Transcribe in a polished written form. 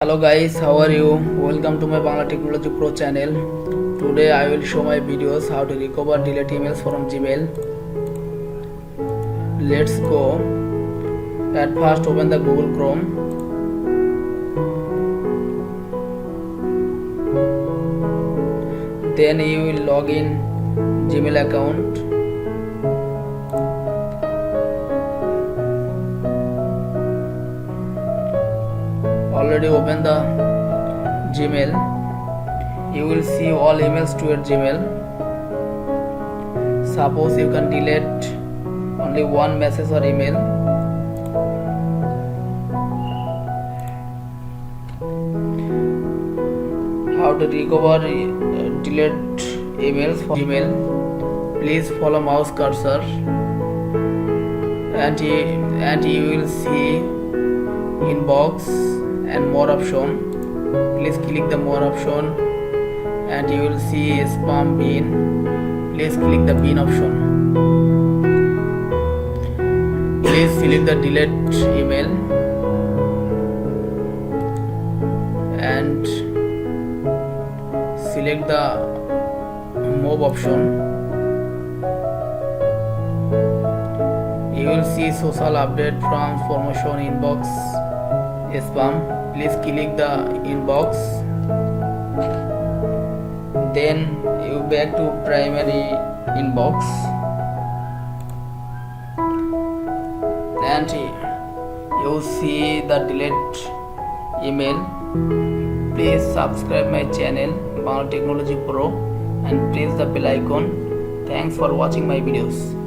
Hello guys, how are you? Welcome to my Bangla Technology Pro channel. Today I will show my videos how to recover delete emails from Gmail. Let's go. At first open the Google Chrome. Then you will log in Gmail account. Already open the Gmail. You will see all emails to your Gmail. Suppose you can delete only one message or email. How to recover delete emails from Gmail? Please follow mouse cursor and you will see inbox and more option. Please click the more option and you will see spam bin. Please click the bin option. Please select the delete email and select the move option. You will see social update from promotion inbox spam. Please click the inbox. Then you back to primary inbox and you see the delete email. Please subscribe my channel Bangla Technology Pro and press the bell icon. Thanks for watching my videos.